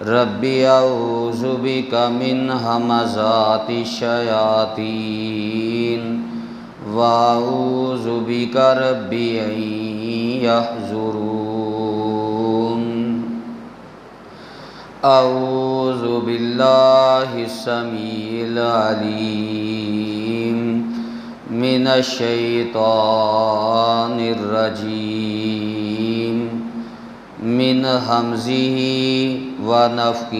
ربی اعوذ بک من ہمزات الشیاطین واعوذ بک ربی ان یحضرون۔ اعوذ باللہ السمیع العلیم من الشیطان الرجیم من ہمزہ ونفخہ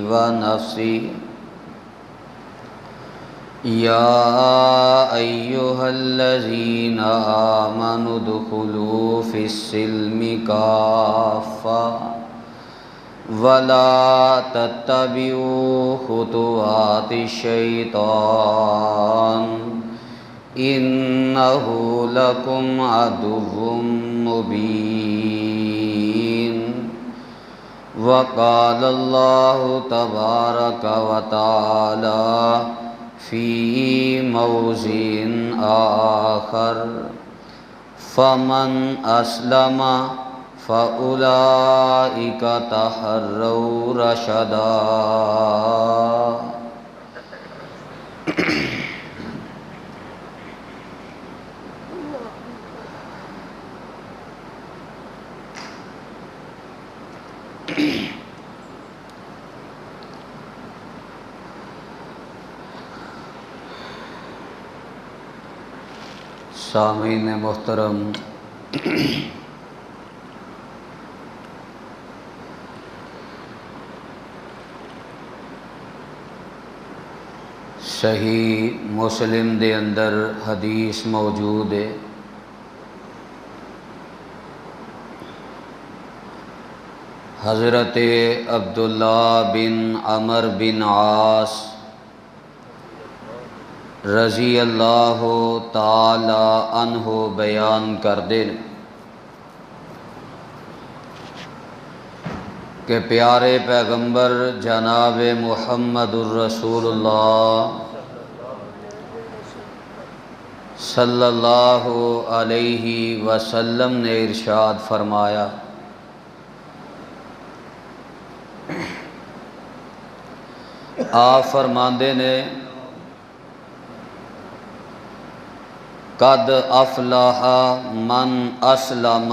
ونفثہ۔ یا ایہا الذین آمنوا ادخلوا فی السلم کافۃ ولا تتبعوا خطوات الشیطان انہ لکم عدو مبین۔ وقال اللہ تبارک وتعالی فی موضع آخر فمن اسلم فأولئک تحروا رشدا۔ سامعین محترم، صحیح مسلم دے اندر حدیث موجود ہے، حضرت عبداللہ بن عمر بن عاص رضی اللہ تعالی عنہ بیان کردے کہ پیارے پیغمبر جناب محمد الرسول اللہ صلی اللہ علیہ وسلم نے ارشاد فرمایا، آپ فرماندے نے قد افلح من اسلم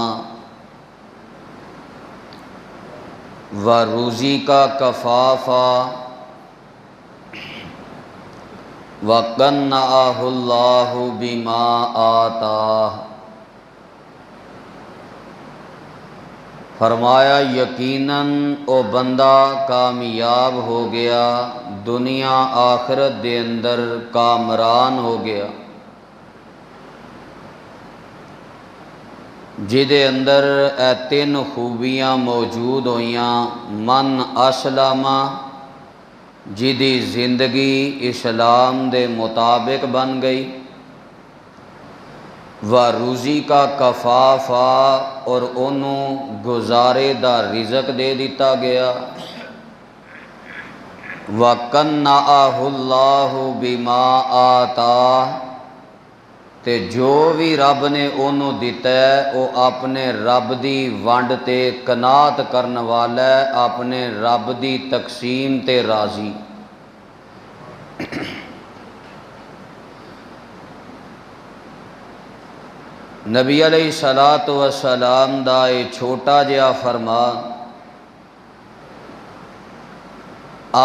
ورزق کفافا وقنعہ اللہ بما آتاہ۔ فرمایا یقیناً او بندہ کامیاب ہو گیا، دنیا آخرت دے اندر کامران ہو گیا، جدے اندر اے تین خوبیاں موجود ہوئیاں۔ من اسلم، جدی زندگی اسلام دے مطابق بن گئی، وَرُزِقَ کفافا، اور انہوں گزارے دا رزق دے دیتا گیا، وَقَنَّعَهُ اللَّهُ بِمَا آتَاهُ، تے جو بھی رب نے انہوں دیتا ہے وہ اپنے رب دی ونڈ تے قناعت کرن والا ہے، اپنے رب دی تقسیم تے راضی۔ نبی علیہ السلام دا یہ چھوٹا جہا فرمان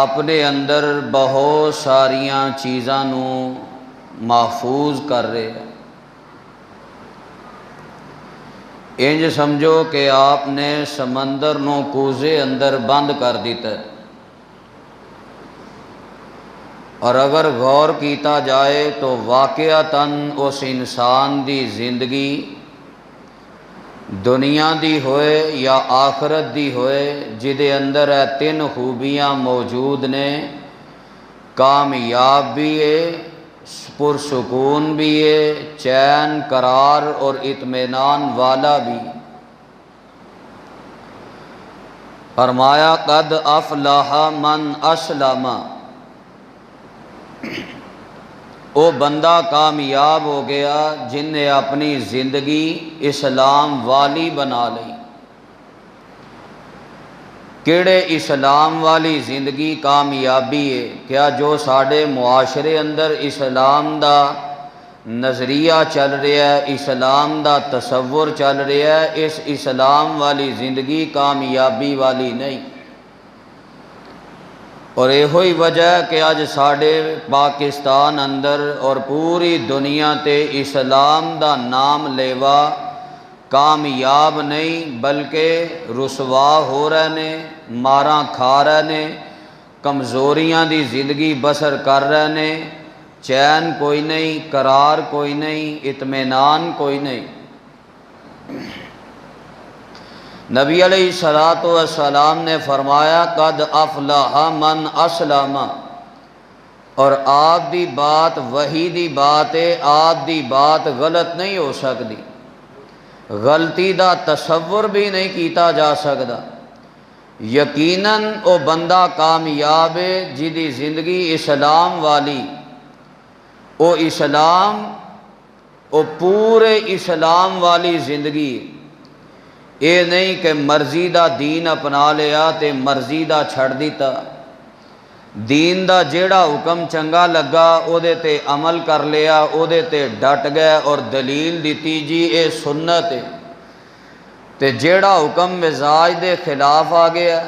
اپنے اندر بہت ساریاں چیزاں نو محفوظ کر رہے ہیں۔ انج سمجھو کہ آپ نے سمندر نو کوزے اندر بند کر دیتا ہے، اور اگر غور کیتا جائے تو واقعتاً اس انسان دی زندگی دنیا دی ہوئے یا آخرت دی ہوئے، جدے اندر ہے تین خوبیاں موجود نے، کامیاب بھی ہے، پرسکون بھی ہے، چین قرار اور اطمینان والا بھی۔ فرمایا قد افلح من اسلم، وہ بندہ کامیاب ہو گیا جن نے اپنی زندگی اسلام والی بنا لی۔ کیڑے اسلام والی زندگی کامیابی ہے؟ کیا جو ساڈے معاشرے اندر اسلام دا نظریہ چل رہا ہے، اسلام دا تصور چل رہا ہے، اس اسلام والی زندگی کامیابی والی نہیں۔ اور یہ ہی وجہ ہے کہ اج ساڈے پاکستان اندر اور پوری دنیا تے اسلام دا نام لیوا کامیاب نہیں بلکہ رسوا ہو رہے نے، ماراں کھا رہے نے، کمزوریاں دی زندگی بسر کر رہے نے، چین کوئی نہیں، قرار کوئی نہیں، اطمینان کوئی نہیں۔ نبی علیہ الصلوۃ والسلام نے فرمایا قد افلح من اسلم، اور آپ دی بات وحی دی بات ہے، آپ دی بات غلط نہیں ہو سکتی، غلطی دا تصور بھی نہیں کیتا جا سکتا۔ یقیناً او بندہ کامیاب ہے جدی زندگی اسلام والی، او اسلام، او پورے اسلام والی زندگی، یہ نہیں کہ مرضی دا دین اپنا لیا تے مرضی دا چھڑ دیتا۔ دین دا جیڑا حکم چنگا لگا او دے تے عمل کر لیا، او دے تے ڈٹ گئے اور دلیل دیتی جی اے سنت ہے، تے جیڑا حکم مزاج دے خلاف آ گیا،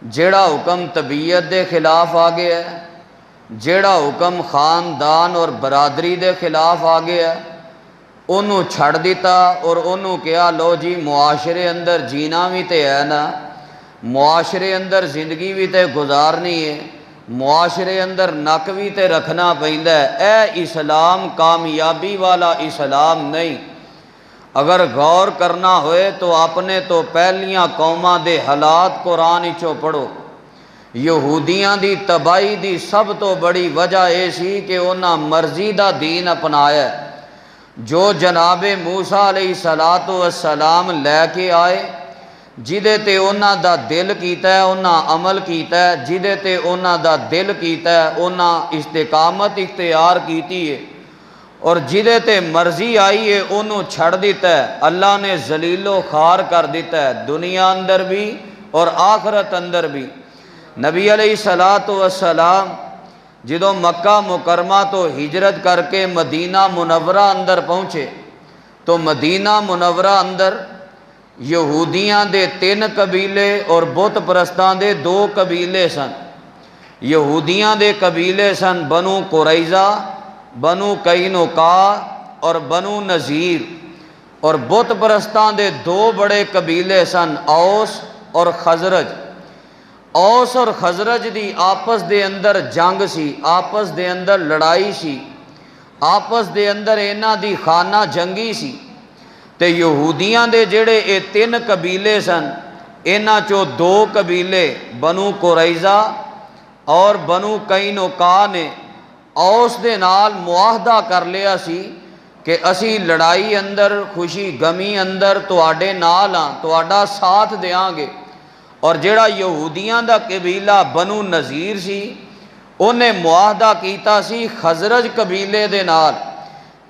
جیڑا حکم طبیعت دے خلاف آ گیا، جیڑا حکم خاندان اور برادری دے خلاف آ گیا، انہوں چھڑ دیتا اور انہوں کیا لو جی معاشرے اندر جینا بھی تے ہے نا، معاشرے اندر زندگی بھی تے گزارنی ہے، معاشرے اندر نک بھی تے رکھنا پیندا ہے۔ اے اسلام کامیابی والا اسلام نہیں۔ اگر غور کرنا ہوئے تو اپنے تو پہلیاں قوماں دے حالات قرآن وچوں پڑھو۔ یہودیاں دی تباہی دی سب تو بڑی وجہ یہ سی کہ انہاں مرضی دا دین اپنایا ہے۔ جو جناب موسیٰ علیہ السلام لے کے آئے، جدے تے انہاں دا دل کیتا ہے انہاں عمل کیتا ہے، جدے تے انہاں دا دل کیتا ہے انہاں استقامت اختیار کیتی ہے، اور جدے تے مرضی آئی ہے انہوں چھڑ دیتا ہے۔ اللہ نے ذلیل و خوار کر دیتا ہے، دنیا اندر بھی اور آخرت اندر بھی۔ نبی علیہ السلام جدوں مکہ مکرمہ تو ہجرت کر کے مدینہ منورہ اندر پہنچے تو مدینہ منورہ اندر یہودیاں دے 3 قبیلے اور بت پرستاں دے 2 قبیلے سن۔ یہودیاں دے قبیلے سن بنو قریظہ، بنو قینقاع اور بنو نذیر، اور بت پرستاں دے 2 بڑے قبیلے سن اوس اور خزرج۔ اوس اور خزرج دی آپس دے اندر جنگ سی، آپس دے اندر لڑائی سی، آپس دے اندر انہاں دی خانہ جنگی سی۔ تے یہودیاں دے جڑے اے 3 قبیلے سن، انہاں چوں 2 قبیلے بنو قریظہ اور بنو قینقاع نے اوس دے نال معاہدہ کر لیا سی کہ اسی لڑائی اندر خوشی غمی اندر تواڈے نال ہاں، تواڈا ساتھ دیاں گے۔ اور جڑا یہودیاں دا قبیلہ بنو نذیر سی انہیں معاہدہ کیتا سی خزرج قبیلے دے نال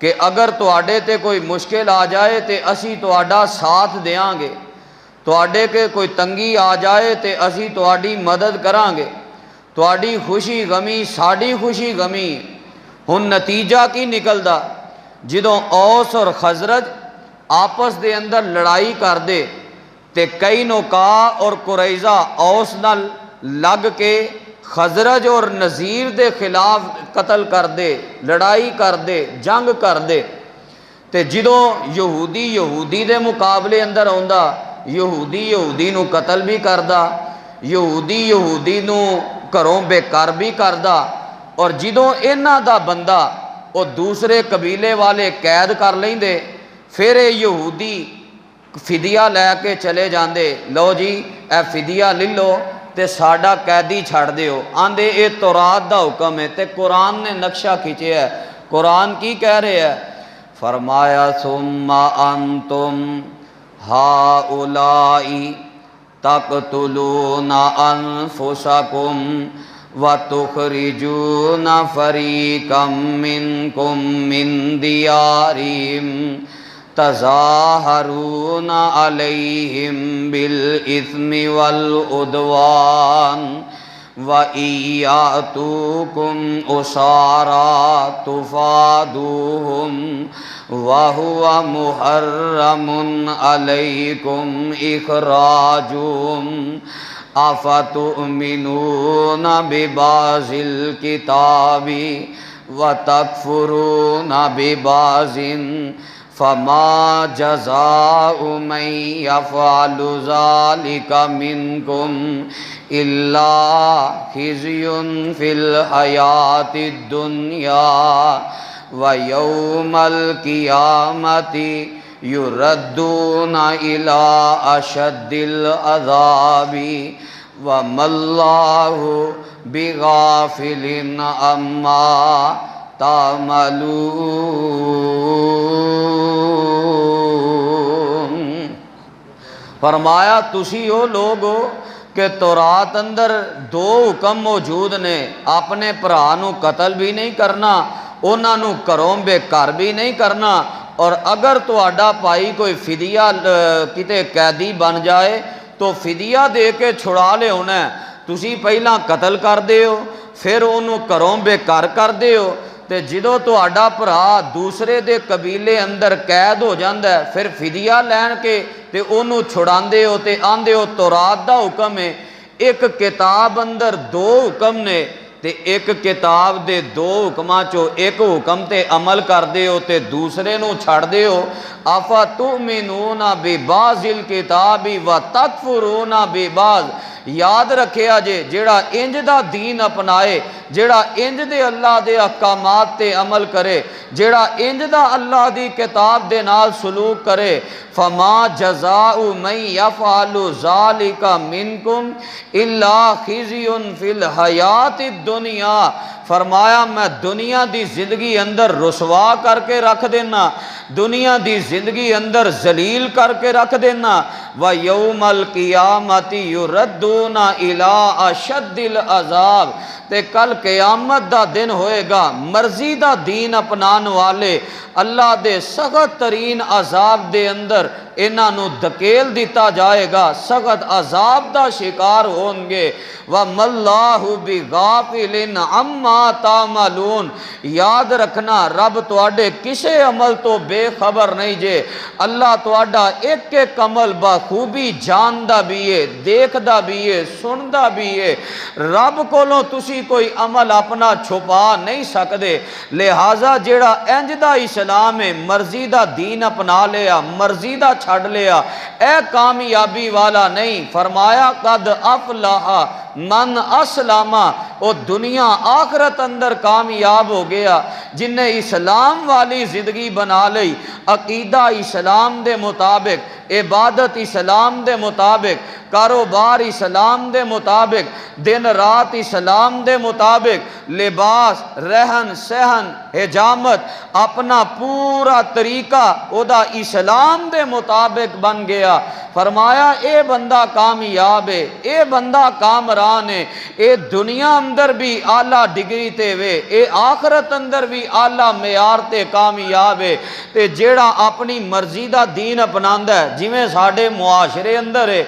کہ اگر تواڈے تے کوئی مشکل آ جائے تے اسی تواڈا ساتھ دیاں گے، تواڈے کے کوئی تنگی آ جائے تے اسی تواڈی مدد کران گے، تواڈی خوشی غمی ساڈی خوشی غمی۔ ہن نتیجہ کی نکلدا؟ جدوں اوس اور خزرج آپس دے اندر لڑائی کر دے تے قینقاع اور قریظہ اوس نال لگ کے خزرج اور نذیر دے خلاف قتل کر دے، لڑائی کر دے، جنگ کر دے، تے جدوں یہودی دے مقابلے اندر آندا، یہودی نو قتل بھی کردا، یہودی نو گھروں بے کر بھی کردا، اور جدوں انہاں دا بندہ وہ دوسرے قبیلے والے قید کر لیندے، پھر یہودی فدیہ لے کے چلے جاندے، لو جی اے فدیہ لے لو تے ساڈا قیدی چھڑ دیو، آندے اے تورات دا حکم ہے۔ تے قرآن نے نقشہ کھینچے ہے، قرآن کی کہہ رہے ہے، فرمایا ثم انتم ہؤلاء تقتلون انفسکم وتخرجون فریقا منکم من دیارہم تظاہرون علیہم بالإثم والعدوان وَإِن يَأْتُوكُمْ أُسَارَىٰ تُفَادُوهُمْ وَهُوَ مُحَرَّمٌ عَلَيْكُمْ إِخْرَاجُهُمْ أَفَتُؤْمِنُونَ بِبَعْضِ الْكِتَابِ وَتَكْفُرُونَ بِبَعْضٍ فَمَا جَزَاءُ مَن يَفْعَلُ ذَلِكَ مِنكُمْ إِلَّا خِزْيٌ فِي الْحَيَاةِ الدُّنْيَا وَيَوْمَ الْقِيَامَةِ يُرَدُّونَ إِلَىٰ أَشَدِّ الْعَذَابِ وَمَا اللَّهُ بِغَافِلٍ عَمَّا تعملون۔ فرمایا تسی وہ لوگ ہو کہ تورات اندر دو حکم موجود نے، اپنے بھرا نو قتل بھی نہیں کرنا، انہاں نو گھروں بے گھر بھی نہیں کرنا، اور اگر تہاڈا بھائی کوئی فدیہ کتے قیدی بن جائے تو فدیہ دے کے چھڑا لے ہونا ہے۔ تسی پہلا قتل کر دے ہو، پھر انہوں گھروں بے گھر کر دے ہو، تے جدوں تہاڈا بھرا دوسرے دے قبیلے اندر قید ہو جاندا ہے، پھر فدیہ لین کے تے انہوں چھڑاندے ہو تے آندے ہو تورات دا حکم ہے۔ ایک کتاب اندر دو حکم نے تے ایک کتاب دے دو حکماں چو ایک حکم تے عمل کر دے ہو تے دوسرے نو چھڑ دے ہو۔ اَفَتُؤْمِنُونَ بِبَعْضِ الْكِتَابِ وَتَكْفُرُونَ بِبَعْضٍ۔ یاد رکھیا جے جیڑا انج دا دین اپنائے، جیڑا انج دے اللہ دے احکامات تے عمل کرے، جیڑا انج دا اللہ دی کتاب دے نال سلوک کرے، فما جزاء من یفعل ذلک منکم الا خزی فی الحیات الدنیا۔ فرمایا میں دنیا دی زندگی اندر رسوا کر کے رکھ دینا، دنیا دی زندگی اندر ذلیل کر کے رکھ دینا، وَيَوْمَ الْقِيَامَةِ يُرَدُّونَ إِلَىٰ أَشَدِّ الْعَذَابِ۔ تے کل قیامت دا دن ہوئے گا، مرضی دا دین اپنان والے اللہ دے سخت ترین عذاب دے اندر انہاں نو دھکیل دیتا جائے گا، سخت عذاب دا شکار ہون گے۔ وَمَا اللَّهُ بِغَافِلٍ عَمَّا تَعْمَلُونَ۔ یاد رکھنا رب تواڈے کسے عمل تو بے خبر نہیں جے، اللہ تواڈا ایک ایک عمل بخوبی جاندا بھی ہے، دیکھدا بھی ہے، سندا بھی ہے۔ رب کولوں تسی کوئی عمل اپنا چھپا نہیں سکدے، لہذا جیڑا انج دا اسلام ہے، مرضی دا دین اپنا لیا، مرضی دا چھڑ لیا، اے کامیابی والا نہیں۔ فرمایا قد افلح من اسلم، او دنیا آخرت اندر کامیاب ہو گیا جن نے اسلام والی زندگی بنا لی، عقیدہ اسلام دے مطابق، عبادت اسلام دے مطابق، کاروبار اسلام دے مطابق، دن رات اسلام دے مطابق، لباس، رہن سہن، حجامت، اپنا پورا طریقہ او دا اسلام دے مطابق بن گیا۔ فرمایا اے بندہ کامیاب ہے، اے بندہ کامران ہے، اے دنیا اندر بھی اعلیٰ ڈگری تے وے، اے آخرت اندر بھی اعلیٰ معیار تے کامیاب ہے۔ تے جیڑا اپنی مرضی دا دین اپناندا ہے، جویں ساڈے معاشرے اندر ہے،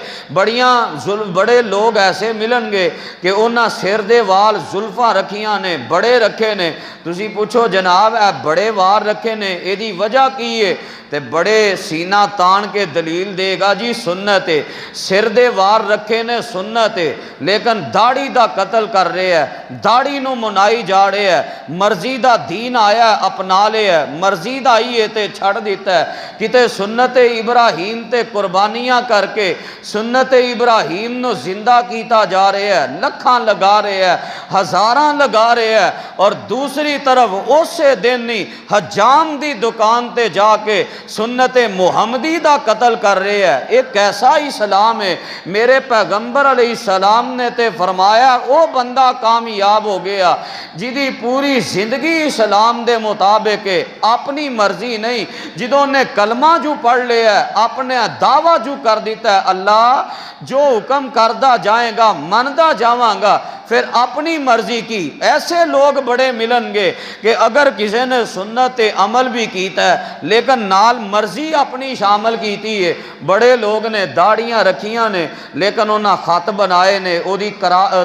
بڑے لوگ ایسے ملن گے کہ انہاں سر دے وال زلفاں رکھیاں نے، بڑے رکھے نے، تسی پوچھو جناب اے بڑے وال رکھے نے اے دی وجہ کی ہے؟ تے بڑے سینہ تان کے دلیل دے گا جی سنت ہے، سر دے وار رکھے نے سنت ہے، لیکن داڑھی دا قتل کر رہے ہے، داڑھی نو منائی جا رہے ہے، مرضی دا دین آیا ہے اپنا لے ہے، مرضی دا ہی ہے تے چھڑ دیتا ہے۔ کتے سنت ابراہیم تے قربانیاں کر کے سنت ابراہیم نو زندہ کیتا جا رہے ہے، لکھاں لگا رہے ہے، ہزاراں لگا رہے ہے، اور دوسری طرف اسے دن نہیں حجام دی دکان تے جا کے سنت محمدی دا قتل کر رہے ہیں۔ ایک ایسا اسلام ہے، میرے پیغمبر علیہ السلام نے تے فرمایا او بندہ کامیاب ہو گیا جدی پوری زندگی اسلام دے مطابق ہے، اپنی مرضی نہیں۔ جدوں نے کلمہ جو پڑھ لیا ہے، اپنے دعویٰ جو کر دیتا ہے، اللہ جو حکم کردہ جائیں گا مندا جاواں گا، پھر اپنی مرضی کی۔ ایسے لوگ بڑے ملن گے کہ اگر کسی نے سنت عمل بھی کیتا ہے لیکن نال مرضی اپنی شامل کیتی ہے۔ بڑے لوگ نے داڑیاں رکھیاں نے لیکن انہاں خط بنائے نے، او دی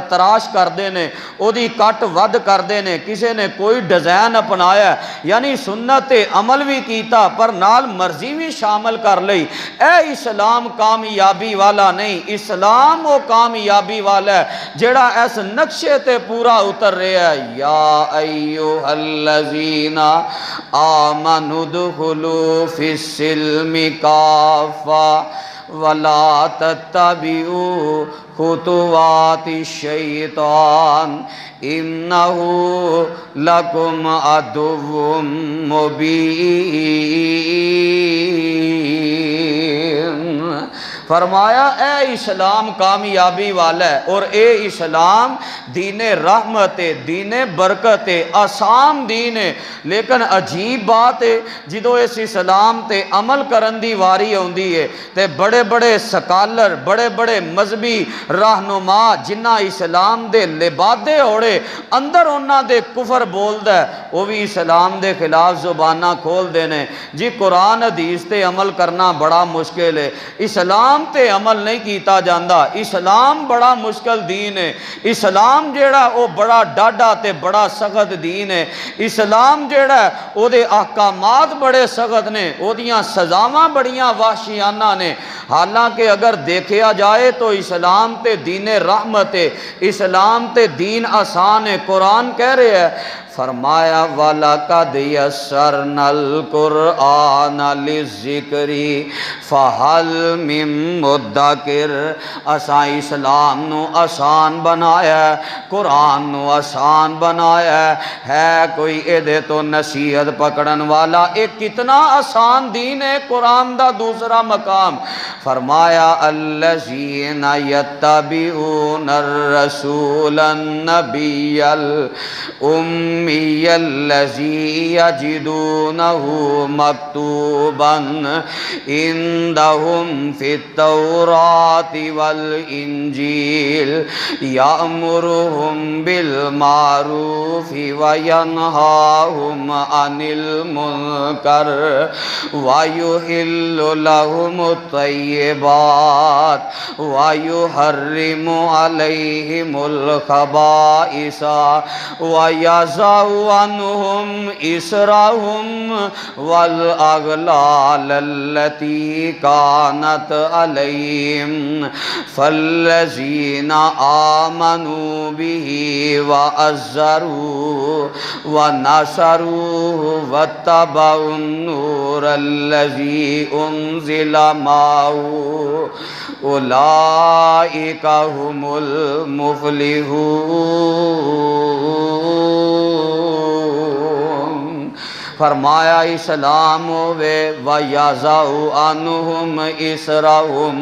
تراش کردے نے، او دی کٹ ود کردے نے، کسی نے کوئی ڈیزائن اپنایا، یعنی سنت عمل بھی کیتا پر نال مرضی بھی شامل کر لئی۔ اے اسلام کامیابی والا نہیں، اسلام وہ کامیابی والا ہے جڑا اس نقشے تے پورا اتر رہا ہے۔ یا ایھا الذین آمنوا ادخلوا فی السلم کافہ ولا تتبعوا خطوات الشیطان انہ لکم عدو مبین۔ فرمایا اے اسلام کامیابی والا ہے، اور اے اسلام دین رحمت ہے، دین برکت ہے، آسان دین ہے۔ لیکن عجیب بات ہے جدو اس اسلام تے عمل کرن دی واری ہوندی ہے تے بڑے بڑے سکالر، بڑے بڑے مذہبی رہنما جنہ اسلام دے لبادے ہوڑے اندر انہاں دے کفر بولدا ہے، وہ بھی اسلام دے خلاف زباناں کھول دینے جی قرآن حدیث تے عمل کرنا بڑا مشکل ہے، اسلام تے عمل نہیں کیتا جاندا، اسلام بڑا مشکل دین ہے، اسلام جیڑا وہ بڑا ڈاڈا تے بڑا سخت دین ہے، اسلام جیڑا ہے او دے احکامات بڑے سخت نے، او دیاں سزاواں بڑیاں وحشیانہ نے۔ حالانکہ اگر دیکھیا جائے تو اسلام تے دین رحمت ہے، اسلام تے دین آسان ہے۔ قرآن کہہ رہے ہیں، فرمایا وَلَقَدْ يَسَّرْنَا الْقُرْآنَ لِلذِّكْرِ فَهَلْ مِن مُدَّكِرٍ۔ اساں اسلام نو آسان بنایا ہے، قرآن نو آسان بنایا ہے کوئی اے دے تو نصیحت پکڑن والا؟ ایک کتنا آسان دین ہے قرآن دا دوسرا مقام۔ فرمایا الذین یتبعون الرسول النبی الأمی الذی یجدونہ مکتوبا عندہم فی التوراۃ والانجیل یأمرہم بالمعروف وینہاہم عن المنکر ویحل لہم الطیبات ویحرم علیہم الخبائث وَيَضَعُ عَنْهُمْ إِصْرَهُمْ وَالْأَغْلَالَ الَّتِي كَانَتْ عَلَيْهِمْ فَالَّذِينَ آمَنُوا بِهِ وَعَزَّرُوهُ وَنَصَرُوهُ وَاتَّبَعُوا النُّورَ الَّذِي أُنزِلَ مَعَهُ اولئک هم المفلحون۔ فرمایا اسلام ہوئے وَيَضَعُ عَنْهُمْ إِصْرَهُمْ،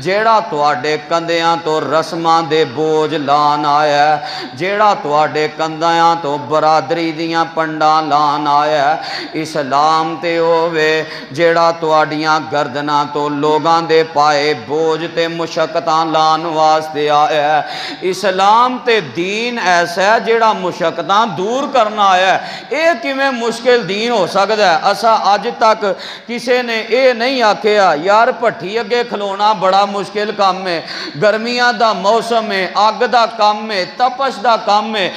جیڑا تواڈے کندیاں تو رسماں دے بوجھ لان آیا ہے، جیڑا تواڈے کندیاں تو برادری دیاں پنڈاں لان آیا ہے، اسلام تے ہوئے جیڑا تواڈیاں گردناں تو لوگاں دے پائے بوجھ تے مشقتاں لان واسطے آیا ہے۔ اسلام تے دین ایسا ہے جیڑا مشقتاں دور کرنا آیا ہے۔ اے کیویں مشکل دین ہو سکتا ہے؟ اسا اج تک کسے نے اے نہیں آکھیا یار پٹھی اگے کھلونا بڑا مشکل کام ہے، گرمیاں دا موسم ہے، اگ دا کام ہے، تپش دا کام ہے۔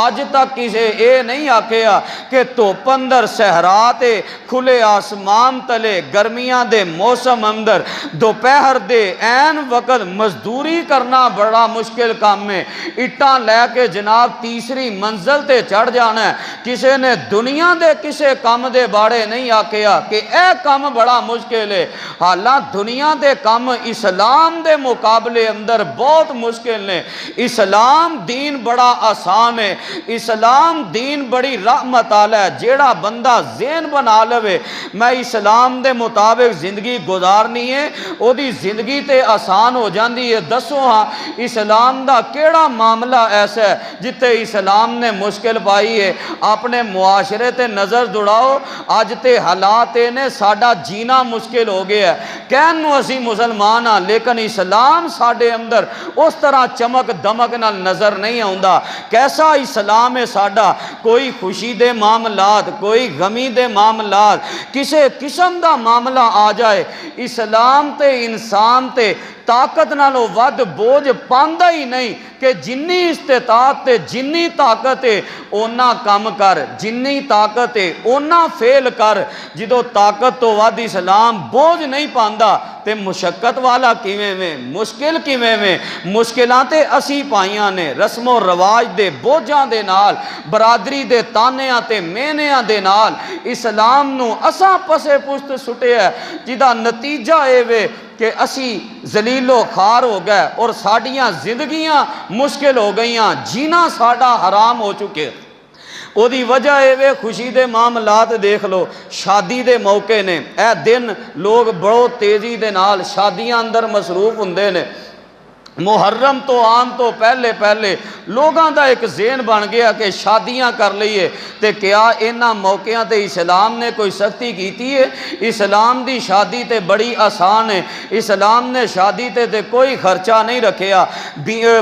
اج تک کسے اے نہیں آکھیا کہ دھوپ اندر صحرا تے کھلے آسمان تلے گرمیاں دے موسم اندر دوپہر دے عین وقت مزدوری کرنا بڑا مشکل کام ہے، اٹاں لے کے جناب تیسری منزل تے چڑھ جانا ہے۔ کسے نے دنیا دے کسے کام دے باڑے نہیں آکھیا کہ اے کام بڑا مشکل ہے، حالاں دنیا دے کام اسلام دے مقابلے اندر بہت مشکل نے۔ اسلام دین بڑا آسان ہے، اسلام دین بڑی رحمت والا ہے۔ جیڑا بندہ ذہن بنا لوے میں اسلام دے مطابق زندگی گزارنی ہے، او دی زندگی تے آسان ہو جاندی ہے۔ دسو ہاں اسلام دا کیڑا معاملہ ایسا ہے جتے اسلام نے مشکل پائی ہے؟ اپنے معاشرے تے نظر نظر دوڑاؤ اج تے حالات نے ساڈا جینا مشکل ہو گیا ہے، کہن نو اسی مسلمان ہاں لیکن اسلام ساڈے اندر اس طرح چمک دمک نال نظر نہیں آوندا۔ کیسا اسلام ہے ساڈا، کوئی خوشی دے معاملات، کوئی غمی دے معاملات، کسے قسم دا معاملہ آ جائے، اسلام تے انسان تے طاقت نالوں ود بوجھ پاندا ہی نہیں کہ جنی استطاعت تے جنی طاقت ہے اونا کم کر، جنی طاقت ہے اونا فیل کر۔ جدو طاقت تو ود اسلام بوجھ نہیں پاندا تے مشقت والا کیویں میں، مشکل کیویں میں، مشکلاں تے اسی پائیاں نے رسم و رواج دے بوجھاں دے نال، برادری دے تانیاں تے مینیاں دے نال اسلام نو اساں پسے پشت سٹے ہے، جدا نتیجہ اے وے کہ اسی ذلیل و خوار ہو گئے اور ساڈیاں زندگیاں مشکل ہو گئیاں، جینا ساڈا حرام ہو چکے۔ او دی وجہ اے وے خوشی دے معاملات دیکھ لو، شادی دے موقع نے، اے دن لوگ بڑو تیزی دے نال شادیاں اندر مصروف ہوندے نے۔ محرم تو آن تو پہلے لوگاں دا ایک ذہن بن گیا کہ شادیاں کر لئیے، تے کیا انہاں موقعوں تے اسلام نے کوئی سختی کیتی ہے؟ اسلام دی شادی تے بڑی آسان ہے، اسلام نے شادی تے کوئی خرچہ نہیں رکھیا،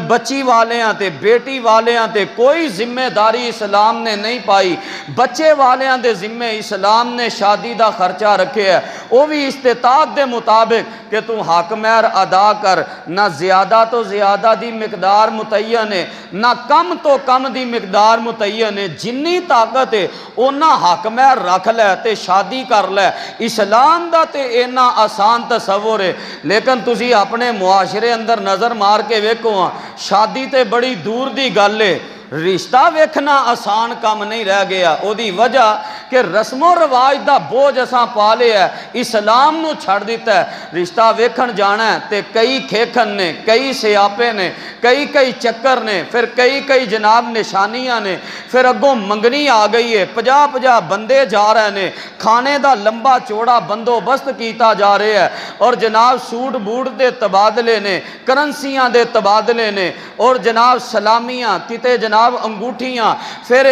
بچی والیاں تے بیٹی والیاں تے کوئی ذمہ داری اسلام نے نہیں پائی، بچے والیاں دے ذمہ اسلام نے شادی دا خرچہ رکھے ہے، وہ بھی استطاعت دے مطابق کہ تو حق مہر ادا کر، نہ زیادہ تو زیادہ دی مقدار متعین ہے، نہ کم تو کم دی مقدار متعین ہے، جنی طاقت ہے اونا حق مہر رکھ لے تے شادی کر لے۔ اسلام دا تے اینا آسان تصور ہے، لیکن تسی اپنے معاشرے اندر نظر مار کے ویکھو ہاں، شادی تے بڑی دور دی گل ہے، رشتہ ویکھنا آسان کام نہیں رہ گیا۔ او دی وجہ کہ رسم و رواج دا بوجھ اساں پا لیا ہے، اسلام نو چھڑ دیتا ہے۔ رشتہ ویکھن جانا ہے تے کئی کھیکھن نے، کئی سیاپے نے، کئی چکر نے، پھر کئی جناب نشانیاں نے، پھر اگوں منگنی آ گئی ہے، 50 بندے جا رہے نے، کھانے دا لمبا چوڑا بندوبست کیتا جا رہے ہے، اور جناب سوٹ بوٹ دے تبادلے نے، کرنسیاں دے تبادلے نے، اور جناب سلامیاں کتے جناب انگوٹھیاں، پھر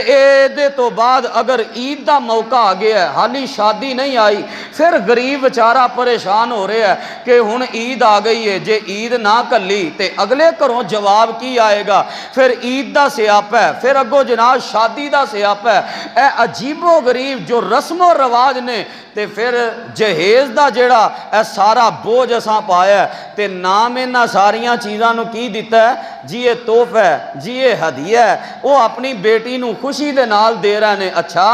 دے تو بعد اگر عید دا موقع آ گیا ہے، حالی شادی نہیں آئی، پھر غریب بیچارہ پریشان ہو رہے ہیں کہ ہن عید آ گئی ہے، جے عید نہ کلی تے اگلے گھروں جواب کی آئے گا، پھر عید دا سیاپا ہے، پھر اگوں جناب شادی دا سیاپا ہے۔ اے عجیب و غریب جو رسم و رواج نے، تے پھر جہیز دا جیڑا اے سارا بوجھ اساں پایا ہے، تے نام انہاں ساریاں چیزاں نو کی دیتا ہے جی یہ تحفہ ہے، جی یہ ہدیہ ہے، وہ اپنی بیٹی نو خوشی دے نال دے رہے نے۔ اچھا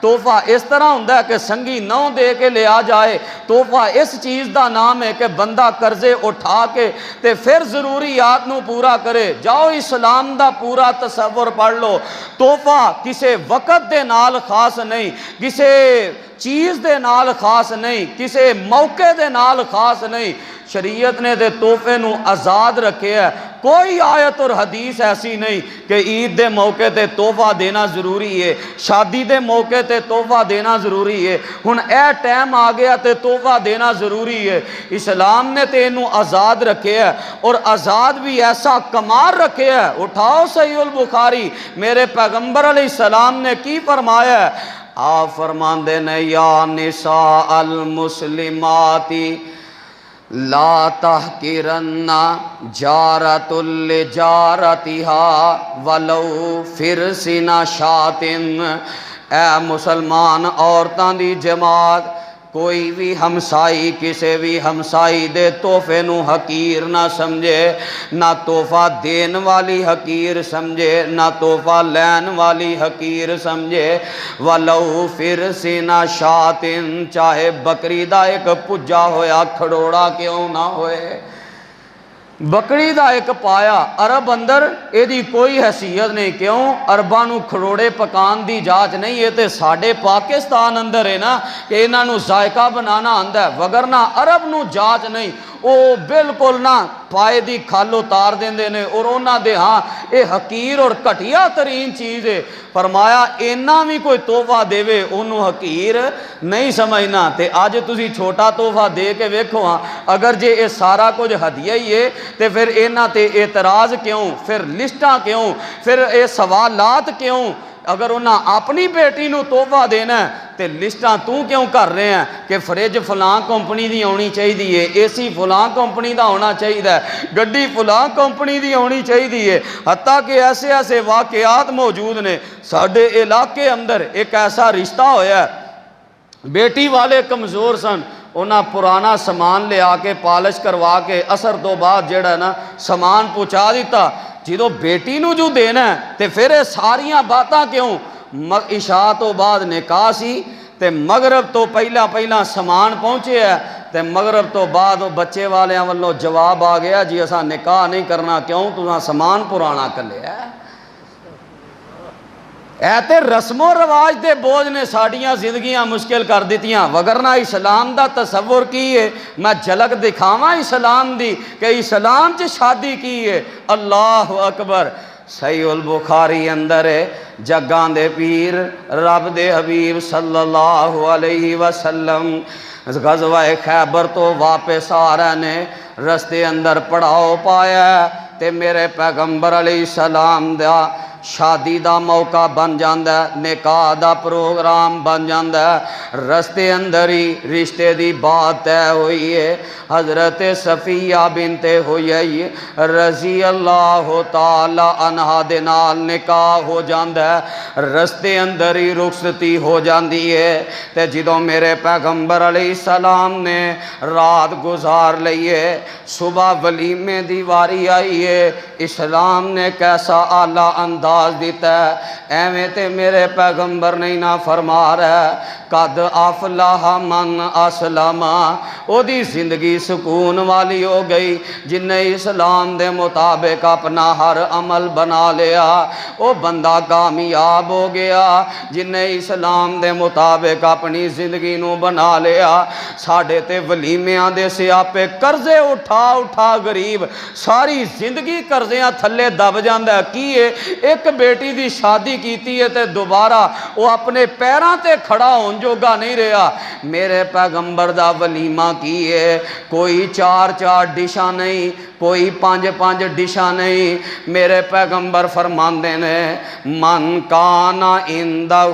تحفہ اس طرح ہوندہ ہے کہ سنگی نو دے کے لے آ جائے، تحفہ اس چیز دا نام ہے کہ بندہ قرضے اٹھا کے تے پھر ضروریات نو پورا کرے۔ جاؤ اسلام دا پورا تصور پڑھ لو، تحفہ کسے وقت دے نال خاص نہیں، کسے چیز دے نال خاص نہیں، کسے موقع دے نال خاص نہیں، شریعت نے دے تحفے نو آزاد رکھے ہے۔ کوئی آیت اور حدیث ایسی نہیں کہ عید دے موقع تے تحفہ دینا ضروری ہے، شادی دے موقع تے تحفہ دینا ضروری ہے، ہن اے ٹائم آ گیا تے تحفہ دینا ضروری ہے۔ اسلام نے تے انہوں آزاد رکھے ہے، اور آزاد بھی ایسا کمار رکھے ہے۔ اٹھاؤ صحیح البخاری، میرے پیغمبر علیہ السلام نے کی فرمایا ہے؟ آپ فرماندے نے یا نساء المسلماتی لا تحقرن جارۃ لجارتها ولو فرسن شاۃ۔ اے مسلمان عورتاں دی جماعت، کوئی بھی ہمسائی کسے بھی ہمسائی دے تحفے نو حقیر نہ سمجھے، نہ تحفہ دین والی حقیر سمجھے، نہ تحفہ لین والی حقیر سمجھے۔ وَلَوْ فِرْسِنَ شَاةٍ، چاہے بکری دا ایک پجا ہویا کھڑوڑا کیوں نہ ہوئے، بکری دا ایک پایا عرب اندر ایدی کوئی حیثیت نہیں۔ کیوں؟ عرباں نو کھڑوڑے پکان دی جاچ نہیں ہے، تے ساڑھے پاکستان اندر ہے نا کہ انہاں نو ذائقہ بنانا آندہ ہے، وگرنہ عرب نو جاچ نہیں، او بالکل نہ پائے دی کھالو تار دیندے نے، اور انہاں دے ہاں اے حقیر اور گھٹیا ترین چیز ہے۔ فرمایا اینا بھی کوئی تحفہ دے وے انہوں حقیر نہیں سمجھنا۔ تے آج تسی چھوٹا تحفہ دے کے ویکھو ہاں، اگر جے اے سارا کچھ ہدیہ ہی ہے تے پھر اینا تے اعتراض کیوں، پھر لسٹاں کیوں، پھر اے سوالات کیوں؟ اگر انہاں اپنی بیٹی نو تحفہ دینا ہے تے لسٹاں تو کیوں کر رہے ہیں کہ فریج فلاں کمپنی دی ہونی چاہیے، اے سی فلاں کمپنی دا ہونا چاہیے، گڈی فلاں کمپنی دی ہونی چاہیے، حتیٰ کہ ایسے ایسے واقعات موجود نے ساڈے علاقے اندر۔ ایک ایسا رشتہ ہویا ہے، بیٹی والے کمزور سن، انہاں پرانا سامان لے آ کے پالش کروا کے اثر تو بعد جڑا نا سامان پہنچا دیتا۔ جدو بیٹی نو جو دینا ہے تے پھر یہ ساریاں باتاں کیوں؟ عشاء تو بعد نکاح سی تے مغرب تو پہلا سامان پہنچے ہے تے مغرب تو بعد بچے والیاں والوں جواب آ گیا جی اساں نکاح نہیں کرنا، کیوں؟ تساں سامان پرانا کر لیا ہے۔ ایتے رسم و رواج دے بوجھ نے ساڑیاں زندگیاں مشکل کر دیتیاں، وگرنہ اسلام دا تصور کی ہے؟ میں جھلک دکھاواں اسلام دی کہ اسلام چ شادی کی ہے۔ اللہ اکبر۔ صحیح البخاری اندر ہے، جگاں دے پیر رب دے حبیب صلی اللہ علیہ وسلم غزوہ خیبر تو واپس آ رہے نے، رستے اندر پڑاؤ پایا تے میرے پیغمبر علیہ السلام دا شادی دا موقع بن جاندا ہے، نکاح دا پروگرام بن جاندا ہے۔ رستے اندر ہی رشتے دی بات طے ہوئی ہے، حضرت صفیہ بنت حیی رضی اللہ تعالی عنہا دے نال نکاح ہو جاندا ہے، رستے اندر ہی رخصتی ہو جاندی ہے۔ تے جدوں میرے پیغمبر علیہ السلام نے رات گزار لئیے، صبح ولیمے دی واری آئی ہے، اسلام نے کیسا اعلیٰ انداز دیتا ہے، ایویں تے میرے پیغمبر نہیں نہ فرما رہا ہے قد افلح من اسلم، او دی زندگی سکون والی ہو گئی جن نے اسلام دے مطابق اپنا ہر عمل بنا لیا، او بندہ کامیاب ہو گیا جن نے اسلام دے مطابق اپنی زندگی نو بنا لیا۔ ساڑھے تے ولیمیاں دے سیاپے قرضے اٹھا اٹھا غریب ساری زندگی قرضیاں تھلے دب جاندہ ہے۔ کی ہے؟ ایک بیٹی دی شادی کیتی ہے تے دوبارہ وہ اپنے پیراں تے کھڑا ہون جوگا نہیں رہا۔ میرے پیغمبر دا ولیمہ کی ہے، کوئی 4 ڈشاں نہیں، کوئی 5 ڈشاں نہیں۔ میرے پیغمبر فرماندے نے من کانا اندہ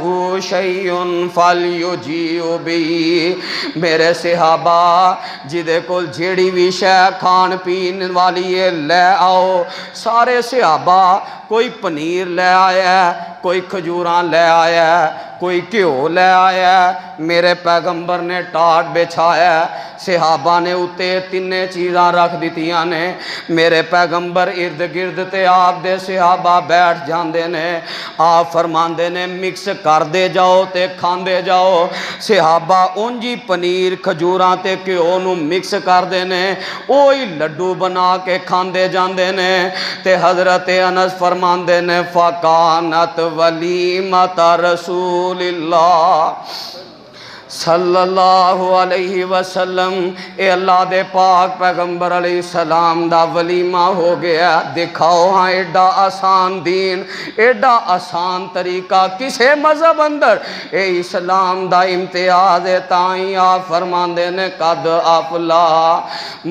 شیئن فلیجیء بی، میرے صحابہ جدے کول جیڑی بھی شے کھان پین والی ہے لے آؤ۔ سارے صحابہ کوئی پنیر لے آیا ہے، کوئی کھجوراں لے آیا ہے، کوئی گھیو لے آیا ہے۔ میرے پیغمبر نے ٹاٹ بچھایا ہے، صحابہ نے اتے 3 چیزاں رکھ دیتیاں نے۔ میرے پیغمبر ارد گرد تے آپ دے صحابہ بیٹھ جاندے نے، آپ فرماندے نے مکس کر دے جاؤ تے کھاندے جاؤ۔ صحابہ انجی پنیر کھجوراں تے گھیو نو مکس کر دے نے، اوہی لڈو بنا کے کھاندے جاندے نے۔ تے حضرت انس فرماندے نے فَقَانَتْ وَلِیمَةَ رسول اللہ صلی اللہ علیہ وسلم، اے اللہ دے پاک پیغمبر علیہ السلام دا ولیمہ ہو گیا۔ دکھاؤ ہاں ایڈا آسان دین، ایڈا آسان طریقہ کسے مذہب اندر، اے اسلام دا امتیاز ہے۔ تائیں آپ فرماندے نے قد افلح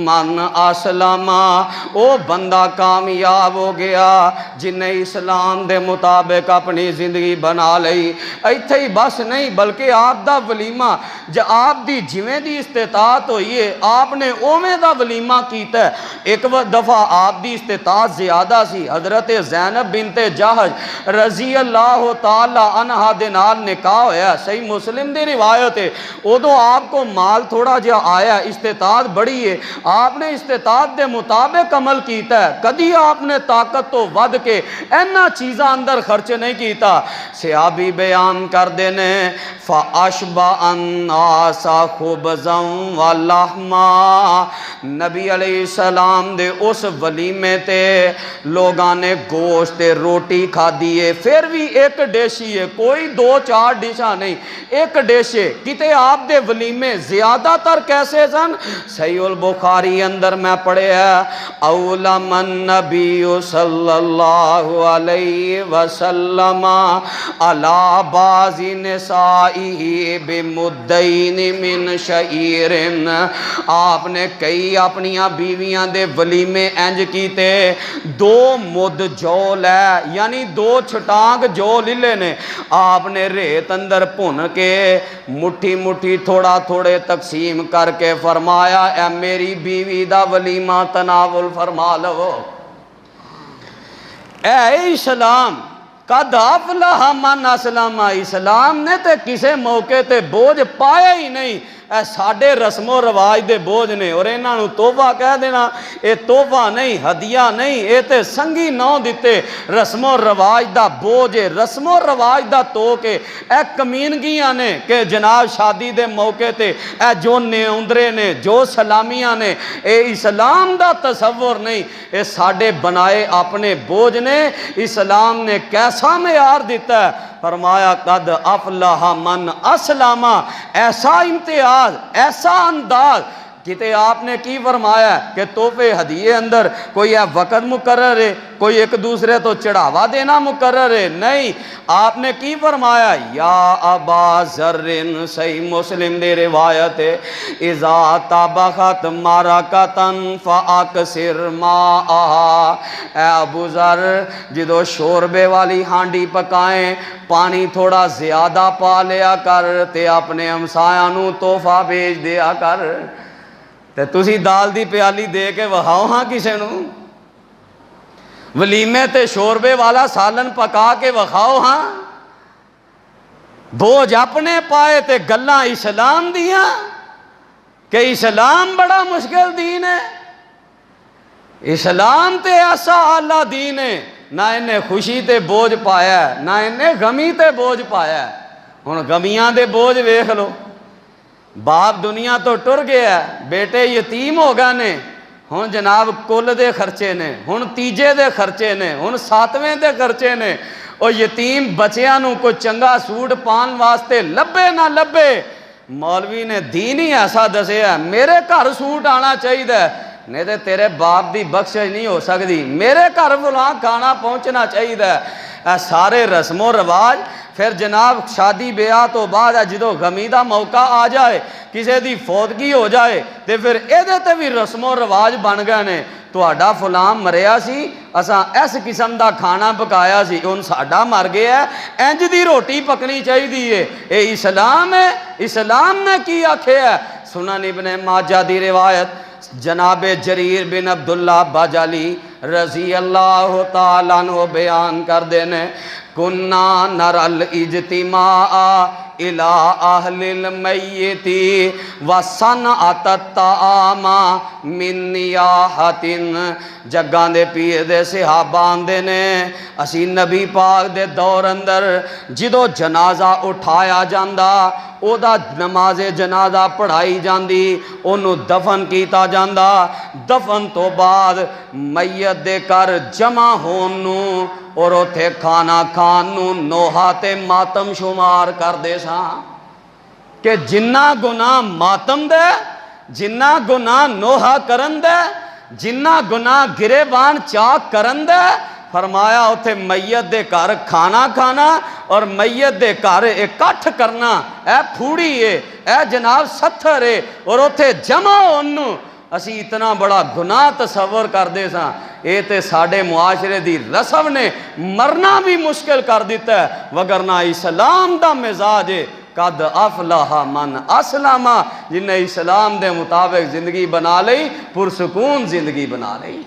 من اسلم، او بندہ کامیاب ہو گیا جن نے اسلام دے مطابق اپنی زندگی بنا لئی۔ ایتھے ہی بس نہیں بلکہ آپ دا ولیمہ آپ دی جویں دی استطاعت ہوئی ہے آپ نے اوویں دا ولیمہ کیتا ہے۔ ایک دفعہ آپ دی استطاعت زیادہ سی، حضرت زینب بنت جہش رضی اللہ تعالی عنہا دے نال نکاح ہویا، صحیح مسلم دی روایت ہے۔ ادو آپ کو مال تھوڑا جہا آیا، استطاعت بڑی ہے، آپ نے استطاعت دے مطابق عمل کیتا ہے، کدی آپ نے طاقت تو ود کے اینا چیزاں اندر خرچ نہیں کیتا۔ صحابی بیان کر دینے فَأَشْبَعَ النَّاسَ خُبْزًا وَلَحْمًا، نبی علیہ السلام دے اس ولیمے تے لوگاں نے گوشت روٹی کھا دیئے، پھر بھی ایک ڈیشی ہے، کوئی 2-4 ڈشاں نہیں، ایک ڈیشے۔ کتے آپ دے ولیمے زیادہ تر کیسے سن؟ صحیح البخاری اندر میں پڑھے ہے اولم النبی صلی اللہ علیہ وسلم علی بعض نسائہ بمدۃ مدین من شعیر، آپ نے کئی اپنیاں بیویاں دے ولیمے انج کیتے، 2 مد جو لے یعنی 2 چھٹانگ جو لے نے آپ نے ریت اندر بھن کے مٹھی مٹھی تھوڑا تھوڑے تقسیم کر کے فرمایا اے میری بیوی دا ولیمہ تناول فرما لو۔ اے اسلام قد افلح من اسلم، اسلام نے تے کسے موقع تے بوجھ پایا ہی نہیں، اے ساڑے رسم و رواج دے بوجھ نے، اور انہاں نو تحفہ کہہ دینا، اے تحفہ نہیں، ہدیہ نہیں، اے تے سنگی نو دیتے، رسم و رواج دا بوجھ، رسم و رواج دا توکے، اے کمینگیاں نے کہ جناب شادی دے موقع تے اے جو نیوندرے نے، جو سلامیاں نے، اے اسلام دا تصور نہیں، اے ساڑے بنائے اپنے بوجھ نے۔ اسلام نے کیسا معیار دیتا ہے، فرمایا قد افلح من اسلم، ایسا امتیاز، ایسا انداز، کتے آپ نے کی فرمایا ہے کہ تحفے ہدیے اندر کوئی ہے وقت مقرر ہے، کوئی ایک دوسرے تو چڑھاوا دینا مقرر ہے، نہیں، آپ نے کی فرمایا یا ابا ذر، صحیح مسلم دے روایت ہے، اذا طبخت مرقۃ فاکثر ماءھا، اے ابو ذر جدو شوربے والی ہانڈی پکائیں پانی تھوڑا زیادہ پا لیا کر تے اپنے ہمسایاں نو تحفہ بھیج دیا کر۔ تے تسی دال دی پیالی دے کے وہاؤ ہاں کسے نو، ولیمے تے شوربے والا سالن پکا کے وکھاؤ ہاں، بوجھ اپنے پائے تے گلاں اسلام دیاں کہ اسلام بڑا مشکل دین ہے۔ اسلام تے ایسا اعلیٰ دین ہے، نہ انہیں خوشی تے بوجھ پایا ہے، نہ انہیں غمی تے بوجھ پایا ہے۔ ہن غمیاں دے بوجھ ویکھ لو، باپ دنیا تو ٹر گیا ہے، بیٹے یتیم ہو گئے نے، ہن جناب کل دے خرچے نے، ہن تیجے دے خرچے نے، ہن 7ویں دے خرچے نے، اور یتیم بچیاں نو کوئی چنگا سوٹ پان واسطے لبے نہ لبے، مولوی نے دین ہی ایسا دسے ہے میرے گھر سوٹ آنا چاہیے، نہیں تے تیرے باپ دی بخشش نہیں ہو سکتی، میرے گھر فلاں کھانا پہنچنا چاہیے۔ اے سارے رسم و رواج، پھر جناب شادی بیاہ تو بعد جدو غمی دا موقع آ جائے، کسی دی فوتگی ہو جائے تے پھر ایدے تے بھی رسم و رواج بن گئے نے، تہاڈا فلاں مریا سی اساں اس قسم دا کھانا پکایا سی، ہن ساڈا مر گیا ہے انج دی روٹی پکنی چاہیے، اے اسلام ہے۔ اسلام نے کی آکھیا ہے، سنن ابن ماجہ دی روایت جناب جریر بن عبداللہ بجلی رضی اللہ تعالیٰ عنہ بیان کر دینے، کننا نر الاجتماع الى اہل المیت وصنعت الطعام من نیاحت، جگاں دے پیر دے صحابان دے نے اسی نبی پاک دے دور اندر جدو جنازہ اٹھایا جاندہ او دا نماز جنازہ پڑھائی جاندی، انہوں دفن کیتا جاندہ، دفن تو بعد میت دے کر جمع ہونوں اور اتھے کھانا کھانوں نوحہ تے ماتم شمار کر دے ساں کہ جنہ گناہ ماتم دے، جنہ گناہ نوحہ کرن دے، جنہ گناہ گریبان چاک کرن دے، فرمایا اتھے میت دے کار کھانا کھانا اور میت دے کار اکٹھ کرنا، اے پھوڑی ہے، اے جناب ستھر ہے، اور اتھے جمع ہونوں اسی اتنا بڑا گناہ تصور کر دے ساں، اے تے ساڑے معاشرے دی رسم نے مرنا بھی مشکل کر دیتا ہے، وگرنہ اسلام دا مزاج ہے قد افلح من اسلم، جن نے اسلام دے مطابق زندگی بنا لئی، پرسکون زندگی بنا لئی۔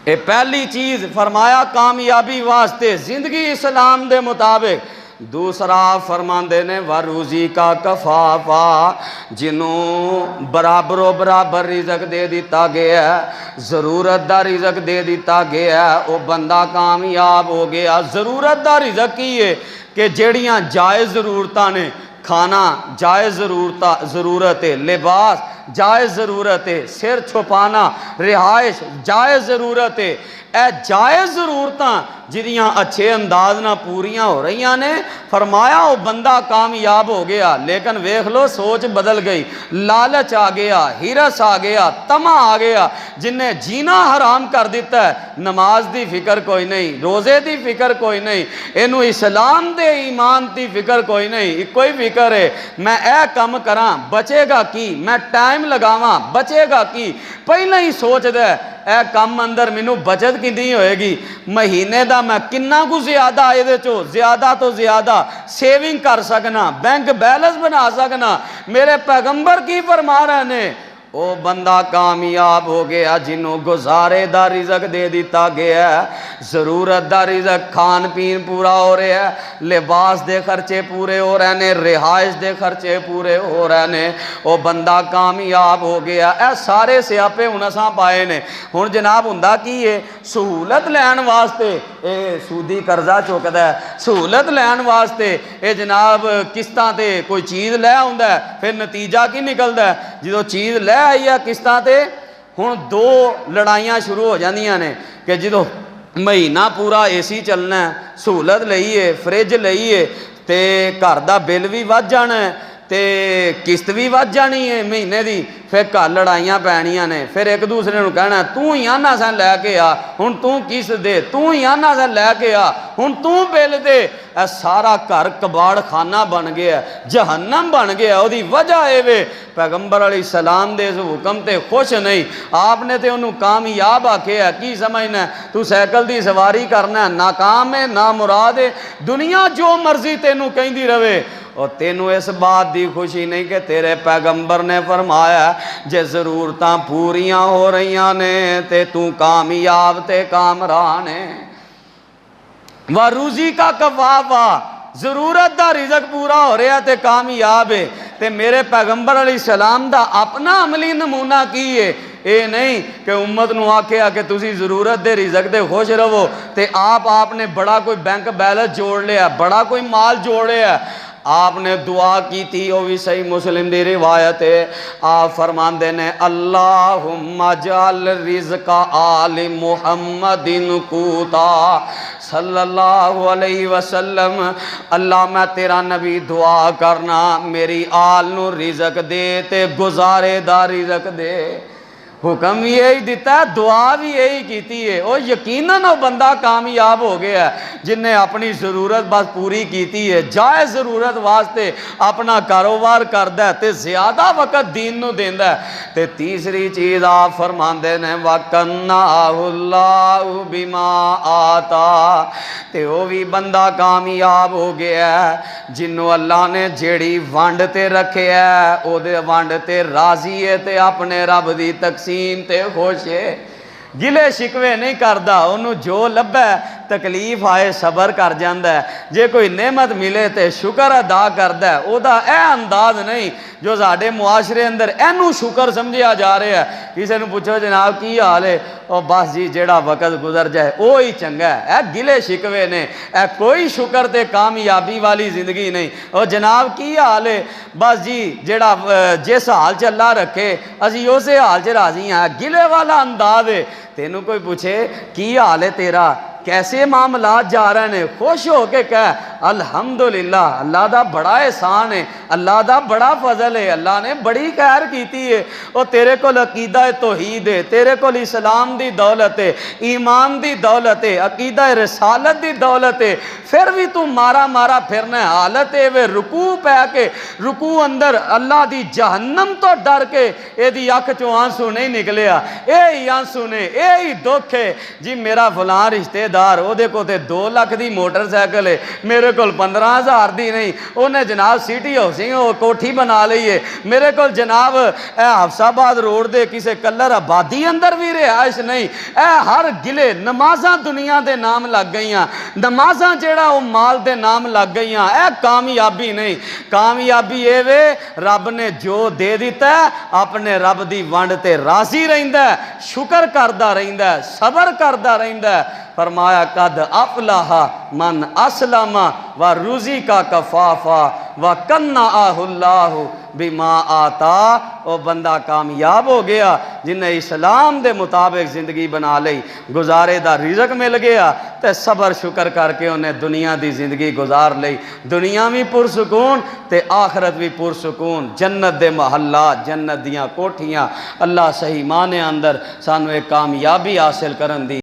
اے پہلی چیز فرمایا کامیابی واسطے زندگی اسلام دے مطابق۔ دوسرا فرماندے نے وروزی کا کفافا، جنوں برابر و برابر رزق دے دیتا گیا ہے، ضرورت دا رزق دے دیتا گیا ہے، وہ بندہ کامیاب ہو گیا۔ ضرورت دا رزق کی ہے کہ جیڑیاں جائز ضرورتاں نے، کھانا جائز ضرورت ہے، لباس جائز ضرورت ہے، سر چھپانا رہائش جائز ضرورت ہے، اے جائز ضرورتاں جہاں اچھے انداز نہ پوریاں ہو رہی نے، فرمایا وہ بندہ کامیاب ہو گیا، لیکن ویکھ لو سوچ بدل گئی، لالچ آ گیا، ہرس آ گیا، طمع آ گیا، جن نے جینا حرام کر دیتا ہے۔ نماز دی فکر کوئی نہیں، روزے دی فکر کوئی نہیں، اینو اسلام دے ایمان دی فکر کوئی نہیں، کوئی فکر ہے میں اے کم کراں بچے گا کی، میں ٹائم لگاواں بچے گا کی، پہلے ہی سوچ دے اے کم اندر مینوں بچت کتنی ہوئے گی، مہینے دا میں کنا کو زیادہ یہ زیادہ تو زیادہ سیونگ کر سکنا، بینک بیلنس بنا سکنا۔ میرے پیغمبر کی فرما رہے نے، وہ بندہ کامیاب ہو گیا جنہوں گزارے دا رزق دے دیتا گیا ہے، ضرورت دا رزق، کھان پین پورا ہو رہا ہے، لباس دے خرچے پورے ہو رہے ہیں، رہائش دے خرچے پورے ہو رہے ہیں، وہ بندہ کامیاب ہو گیا۔ اے سارے سیاپے ہن اساں پائے نے۔ ہن جناب ہوندا کی ہے، سہولت لین واسطے اے سودی قرضہ چکدا ہے، سہولت لین واسطے اے جناب قسطاں تے کوئی چیز لے آوندا ہے، پھر نتیجہ کی نکلدا ہے جدوں چیز لے آئی ہے قسطاں تے، ہن دو لڑائیاں شروع ہو جاندیاں نے کہ جدوں مہینہ پورا اے سی چلنا ہے، سہولت لئیے، فریج لئیے تے گھر دا بل بھی ود جانا ہے تے قسط بھی ود جانی ہے مہینے دی، پھر گھر لڑائیاں پینیاں نے، پھر ایک دوسرے نوں کہنا تو ہی آنا سا لے کے آ، ہن تو قسط دے، تو ہی آنا سا لے کے آ، ہن تو بل دے۔ اے سارا گھر کباڑ خانہ بن گیا، جہنم بن گیا۔ او دی وجہ اے وے پیغمبر علیہ السلام دے اس حکم تے خوش نہیں، آپ نے تے انہوں کامیاب آکھیا، کی سمجھنا ہے تو سائیکل دی سواری کرنا ہے، ناکام ہے، نامراد ہے، دنیا جو مرضی تینوں کہیں دی رہے، اور تینوں اس بات دی خوشی نہیں کہ تیرے پیغمبر نے فرمایا جے ضرورتاں پوریاں ہو رہیاں نے تے تو کامیاب تے کامران ہے۔ وَرُزِقَ کا کفافا، ضرورت دا رزق پورا ہو رہا تے کامیاب ہے۔ تے میرے پیغمبر علیہ السلام دا اپنا عملی نمونہ کی ہے، اے نہیں کہ امت نو آکھیا کہ تسی ضرورت دے رزق دے خوش رہو تے آپ نے بڑا کوئی بینک بیلنس جوڑ لیا، بڑا کوئی مال جوڑ لیا۔ آپ نے دعا کی تھی، وہ بھی صحیح مسلم دی روایت ہے، آپ فرماندے نے اللہم اجعل رزق آل محمد قوتا صلی اللہ علیہ وسلم، اللہ میں تیرا نبی دعا کرنا میری آل نو رزق دے تے گزارے دا رزق دے۔ حکم بھی یہی دیتا ہے، دعا بھی یہی کیتی ہے، وہ یقیناً وہ بندہ کامیاب ہو گیا ہے جن نے اپنی ضرورت بس پوری کیتی ہے، جائز ضرورت واسطے اپنا کاروبار کردا ہے تے زیادہ وقت دین نو دیندا ہے۔ تے تیسری چیز آپ فرماندے نے وَقَنَّعَهُ اللَّهُ بِمَا آتَا، تے وہ بھی بندہ کامیاب ہو گیا ہے جنہوں اللہ نے جیڑی ونڈ تے رکھے ہے او دے ونڈ تے راضی ہے تے اپنے رب دی تقسیم تے خوش ہے، گلے شکوے نہیں کردا، انہوں جو لبے تکلیف آئے صبر کر جاندہ ہے، جے کوئی نعمت ملے تے شکر ادا کردا ہے، او دا اے انداز نہیں جو ساڈے معاشرے اندر اینو شکر سمجھیا جا رہا ہے۔ کسی نے پوچھو جناب کی حال ہے، او بس جی جیڑا وقت گزر جائے وہی چنگا ہے، اے گلے شکوے نے، اے کوئی شکر تے کامیابی والی زندگی نہیں۔ او جناب کی حال ہے، بس جی جیڑا جس حال چ اللہ رکھے اسی اسے حال چ راضی ہیں، گلے والا انداز ہے۔ تینوں کوئی پوچھے کی حال ہے تیرا، کیسے معاملات جا رہے ہیں، خوش ہو کے کہہ الحمدللہ، اللہ دا بڑا احسان ہے، اللہ دا بڑا فضل ہے، اللہ نے بڑی خیر کیتی ہے۔ اور تیرے کو عقیدہ توحید ہے، تیرے کو اسلام دی دولت ہے، ایمان دی دولت ہے، عقیدہ رسالت دی دولت ہے، پھر بھی تو مارا مارا پھرنا ہے، حالت ہے وہ رکوع پہ کے رکوع اندر اللہ دی جہنم تو ڈر کے اے دی اکھ چوں آنسو نہیں نکلیا، اے ہی آنسو نے، اے ہی دکھ ہے جی میرا فلاں رشتے دار او دے کو تے 2 لاکھ دی موٹر سائیکل ہے، میرے کول 15,000 دی نہیں، انہیں جناب سٹی ہاؤسنگ کوٹھی بنا لئی ہے، میرے کول جناب اے حفص آباد روڈ دے کسے کلر آبادی اندر بھی رہائش نہیں۔ اے ہر گلے نمازاں دنیا دے نام لگ گئیاں، نمازاں جیڑا او مال دے نام لگ گئیاں، اے کامیابی نہیں۔ کامیابی اے وے رب نے جو دے دیتا ہے اپنے رب دی ونڈ تے راضی رہندا ہے، شکر کردا رہندا ہے، صبر کردا رہندا ہے، فرمایا قد افلح من اسلم و روزی کا کفافا و کنعہ اللہ بما آتا، وہ بندہ کامیاب ہو گیا جنہیں اسلام دے مطابق زندگی بنا لئی، گزارے دا رزق مل گیا تے صبر شکر کر کے انہیں دنیا دی زندگی گزار لئی، دنیا بھی پرسکون تے آخرت بھی پرسکون، جنت دے محلات، جنت دیاں کوٹھیاں، اللہ صحیح معنی اندر سانو ایک کامیابی حاصل کرن دی